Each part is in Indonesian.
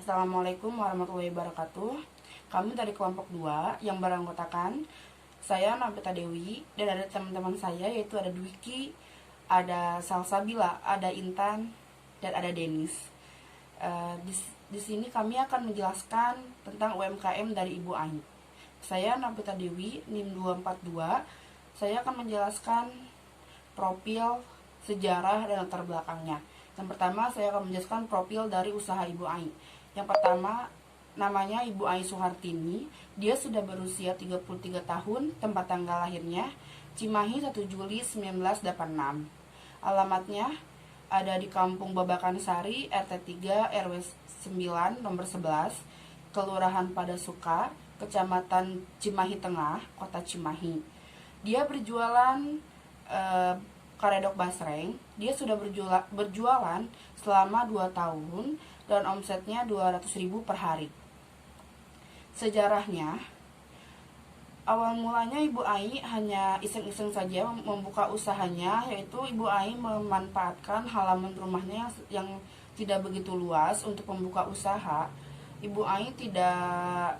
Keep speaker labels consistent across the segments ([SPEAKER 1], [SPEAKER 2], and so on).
[SPEAKER 1] Assalamualaikum warahmatullahi wabarakatuh. Kami dari kelompok 2 yang beranggotakan saya Nabita Dewi dan ada teman-teman saya yaitu ada Dwiki, ada Salsabila, ada Intan, dan ada Denis. Di sini kami akan menjelaskan tentang UMKM dari Ibu Ai. Saya Nabita Dewi, NIM 242. Saya akan menjelaskan profil, sejarah, dan latar belakangnya. Yang pertama, saya akan menjelaskan profil dari usaha Ibu Ai. Yang pertama, namanya Ibu Ai Suhartini. Dia sudah berusia 33 tahun, tempat tanggal lahirnya Cimahi 1 Juli 1986. Alamatnya ada di Kampung Babakan Sari, RT 3, RW 9, nomor 11, Kelurahan Padasuka, Kecamatan Cimahi Tengah, Kota Cimahi. Dia berjualan karedok basreng. Dia sudah berjualan selama 2 tahun dan omsetnya 200.000 per hari. Sejarahnya, awal mulanya Ibu Ai hanya iseng-iseng saja membuka usahanya, yaitu Ibu Ai memanfaatkan halaman rumahnya yang tidak begitu luas untuk membuka usaha. Ibu Ai tidak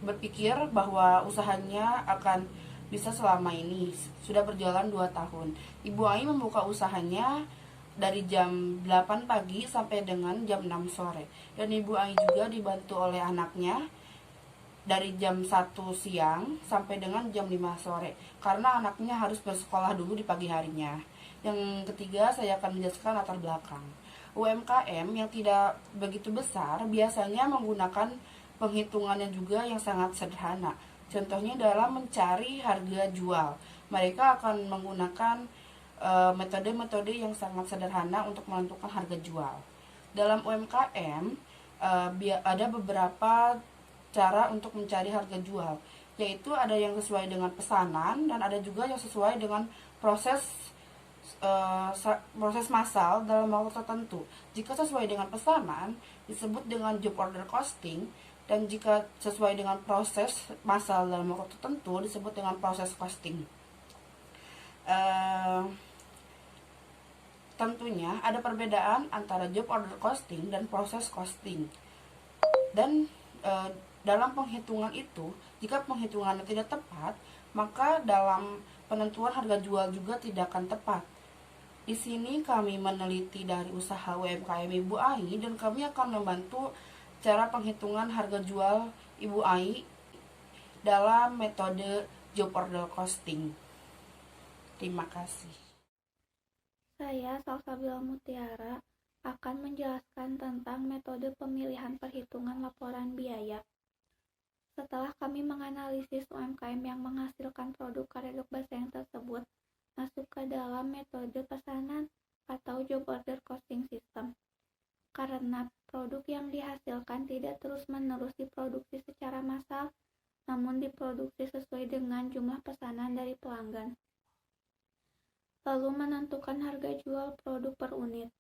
[SPEAKER 1] berpikir bahwa usahanya akan bisa selama ini. Sudah berjalan 2 tahun. Ibu Ai membuka usahanya dari jam 8 pagi sampai dengan jam 6 sore. Dan Ibu Ai juga dibantu oleh anaknya dari jam 1 siang sampai dengan jam 5 sore. Karena anaknya harus bersekolah dulu di pagi harinya. Yang ketiga, saya akan menjelaskan latar belakang. UMKM yang tidak begitu besar biasanya menggunakan penghitungannya juga yang sangat sederhana. Contohnya dalam mencari harga jual. Mereka akan menggunakan metode-metode yang sangat sederhana untuk menentukan harga jual. Dalam UMKM ada beberapa cara untuk mencari harga jual, yaitu ada yang sesuai dengan pesanan dan ada juga yang sesuai dengan proses massal dalam waktu tertentu. Jika sesuai dengan pesanan disebut dengan job order costing, dan jika sesuai dengan proses massal dalam waktu tertentu disebut dengan proses costing. Tentunya ada perbedaan antara job order costing dan proses costing. Dan dalam penghitungan itu, jika penghitungannya tidak tepat, maka dalam penentuan harga jual juga tidak akan tepat. Di sini kami meneliti dari usaha UMKM Ibu Ai dan kami akan membantu cara penghitungan harga jual Ibu Ai dalam metode job order costing. Terima kasih.
[SPEAKER 2] Saya, Salsabila Mutiara, akan menjelaskan tentang metode pemilihan perhitungan laporan biaya. Setelah kami menganalisis UMKM yang menghasilkan produk karedok basreng tersebut masuk ke dalam metode pesanan atau job order costing system. Karena produk yang dihasilkan tidak terus-menerus diproduksi secara massal, namun diproduksi sesuai dengan jumlah pesanan dari pelanggan. Lalu menentukan harga jual produk per unit.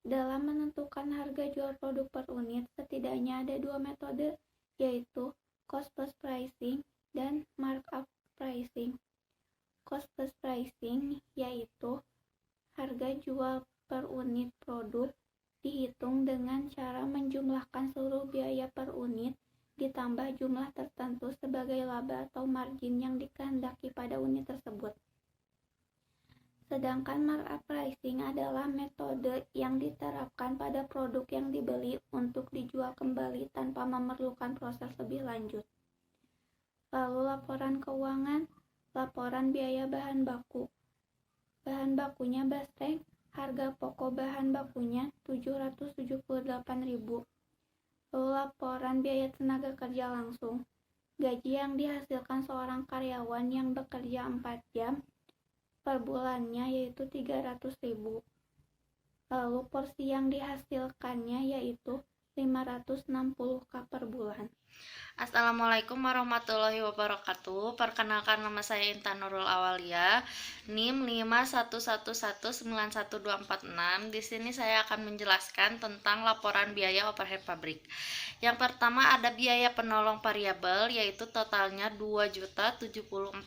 [SPEAKER 2] Dalam menentukan harga jual produk per unit, setidaknya ada 2 metode, yaitu cost plus pricing dan markup pricing. Cost plus pricing yaitu harga jual per unit produk dihitung dengan cara menjumlahkan seluruh biaya per unit ditambah jumlah tertentu sebagai laba atau margin yang dikehendaki pada unit tersebut. Sedangkan markup pricing adalah metode yang diterapkan pada produk yang dibeli untuk dijual kembali tanpa memerlukan proses lebih lanjut. Lalu laporan keuangan, laporan biaya bahan baku. Bahan bakunya basreng, harga pokok bahan bakunya 778.000. Lalu laporan biaya tenaga kerja langsung. Gaji yang dihasilkan seorang karyawan yang bekerja 4 jam per bulannya yaitu 300.000. Lalu porsi yang dihasilkannya yaitu 560K per bulan.
[SPEAKER 3] Assalamualaikum warahmatullahi wabarakatuh. Perkenalkan, nama saya Intan Nurul Awalia, NIM 511191246. Di sini saya akan menjelaskan tentang laporan biaya overhead pabrik. Yang pertama ada biaya penolong variabel, yaitu totalnya 2.074.000.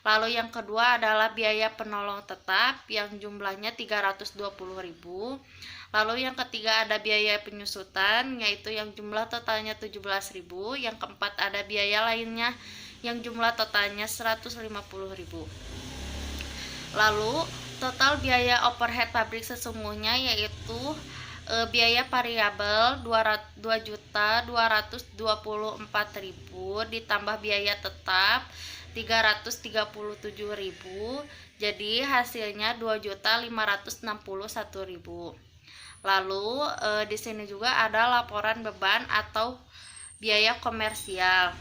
[SPEAKER 3] Lalu yang kedua adalah biaya penolong tetap yang jumlahnya 320.000. Lalu yang ketiga ada biaya penyusutan, yaitu yang jumlah totalnya 17.000. Yang keempat ada biaya lainnya yang jumlah totalnya 150.000. Lalu total biaya overhead pabrik sesungguhnya yaitu biaya variabel 2.224.000 ditambah biaya tetap 337.000. Jadi hasilnya 2.561.000. Lalu di sini juga ada laporan beban atau biaya komersial.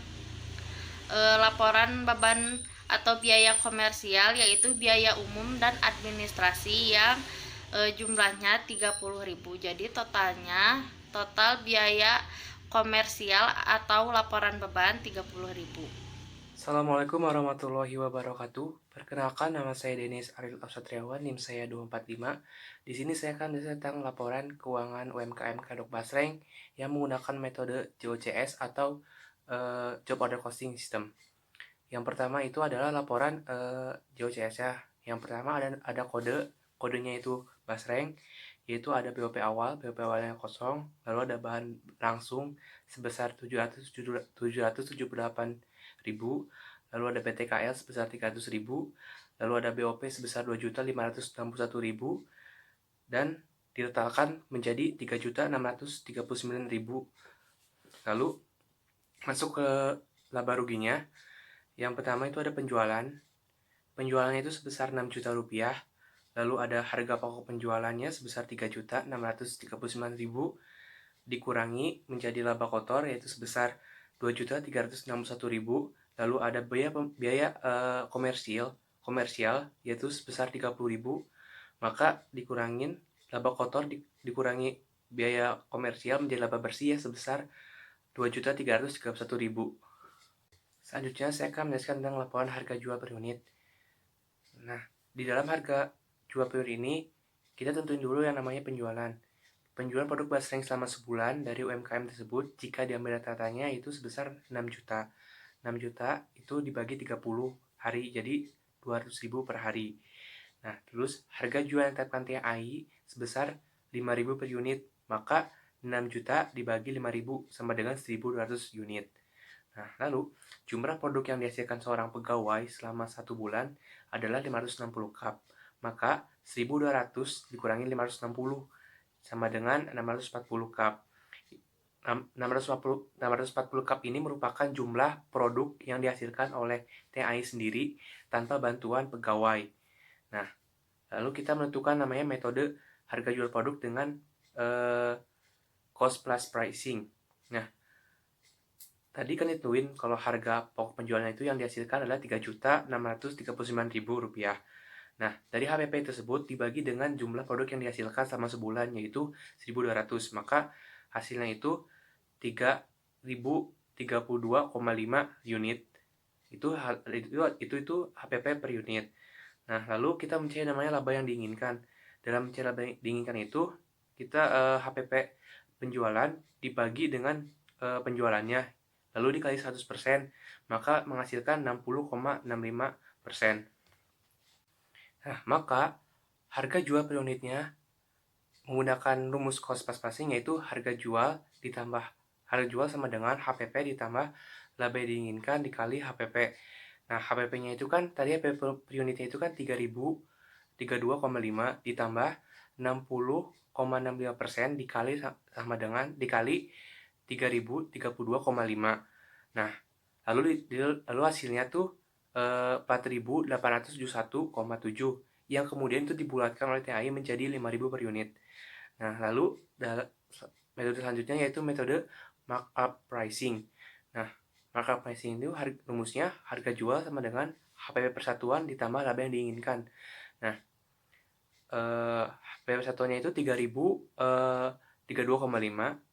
[SPEAKER 3] Laporan beban atau biaya komersial yaitu biaya umum dan administrasi yang jumlahnya 30.000. Jadi total biaya komersial atau laporan beban 30.000.
[SPEAKER 4] Assalamualaikum warahmatullahi wabarakatuh. Perkenalkan, nama saya Denis Ariel Afsatriawan, NIM saya 245. Di sini saya akan menjelaskan tentang laporan keuangan UMKM Kadok Basreng yang menggunakan metode JOCS atau Job Order Costing System. Yang pertama itu adalah laporan JOCS ya. Yang pertama ada kodenya itu Basreng, yaitu ada BOP awal, BOP awalnya kosong, lalu ada bahan langsung sebesar 778.000, lalu ada PTKL sebesar 300.000, lalu ada BOP sebesar 2.561.000, dan ditotalkan menjadi 3.639.000. Lalu masuk ke laba ruginya. Yang pertama itu ada penjualan. Penjualannya itu sebesar 6 juta rupiah. Lalu ada harga pokok penjualannya sebesar 3.639.000 dikurangi menjadi laba kotor yaitu sebesar 2.361.000. Lalu ada biaya komersial yaitu sebesar 30.000. Maka dikurangin laba kotor dikurangi biaya komersial menjadi laba bersih ya sebesar 2.331.000. Selanjutnya saya akan menjelaskan tentang laporan harga jual per unit. Nah, di dalam harga jual per unit ini kita tentuin dulu yang namanya penjualan. Penjualan produk Basreng selama sebulan dari UMKM tersebut jika diambil rata-ratanya itu sebesar 6 juta. 6 juta itu dibagi 30 hari, jadi 200.000 per hari. Nah, terus harga jual yang ditetapkan TAI sebesar 5.000 per unit, maka 6 juta dibagi 5.000 sama dengan 1.200 unit. Nah, lalu jumlah produk yang dihasilkan seorang pegawai selama 1 bulan adalah 560 cup. Maka 1.200 dikurangi 560 sama dengan 640 cup. 640 cup ini merupakan jumlah produk yang dihasilkan oleh TAI sendiri tanpa bantuan pegawai. Nah, lalu kita menentukan namanya metode harga jual produk dengan cost plus pricing. Nah, tadi kan ditentuin kalau harga pokok penjualan itu yang dihasilkan adalah Rp3.639.000. Nah, dari HPP tersebut dibagi dengan jumlah produk yang dihasilkan selama sebulan, yaitu 1.200. Maka hasilnya itu 3.032,5 unit. Itu HPP per unit. Nah, lalu kita mencari namanya laba yang diinginkan. Dalam mencari laba yang diinginkan itu, kita HPP penjualan dibagi dengan penjualannya, lalu dikali 100%, maka menghasilkan 60,65%. Nah, maka harga jual per unitnya menggunakan rumus cost plus pricing, yaitu harga jual sama dengan HPP ditambah laba yang diinginkan dikali HPP. Nah, HPP-nya itu kan tadi HPP per unitnya itu kan 3.032,5 ditambah 60,65% dikali 3.032,5. Nah, lalu hasilnya tuh 4.871,7 yang kemudian itu dibulatkan oleh TAI menjadi 5.000 per unit. Nah, lalu metode selanjutnya yaitu metode markup pricing. Nah, markup pricing itu rumusnya harga jual sama dengan HPP persatuan ditambah laba yang diinginkan. Nah, HPP persatuannya itu 3.032,5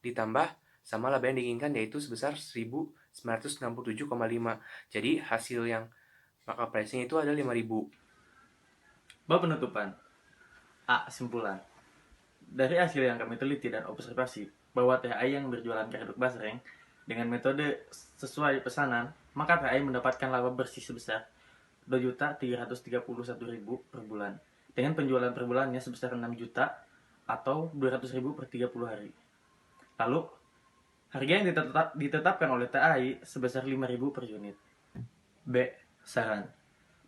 [SPEAKER 4] ditambah sama laba yang diinginkan yaitu sebesar 1.967,5. Jadi hasil yang markup pricing itu adalah 5.000.
[SPEAKER 5] Bab penutupan. A. Simpulan. Dari hasil yang kami teliti dan observasi bahwa THI yang berjualan kardus basreng dengan metode sesuai pesanan, maka THI mendapatkan laba bersih sebesar 2.331.000 per bulan dengan penjualan per bulannya sebesar 6 juta atau 200.000 per 30 hari. Lalu, harga yang ditetapkan oleh THI sebesar 5.000 per unit. B. Saran.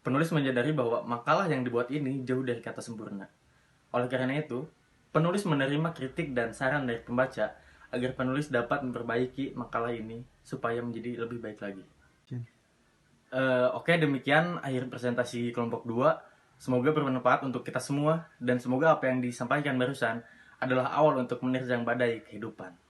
[SPEAKER 5] Penulis menyadari bahwa makalah yang dibuat ini jauh dari kata sempurna. Oleh karena itu, penulis menerima kritik dan saran dari pembaca agar penulis dapat memperbaiki makalah ini supaya menjadi lebih baik lagi. Oke, demikian akhir presentasi kelompok 2. Semoga bermanfaat untuk kita semua dan semoga apa yang disampaikan barusan adalah awal untuk menerjang badai kehidupan.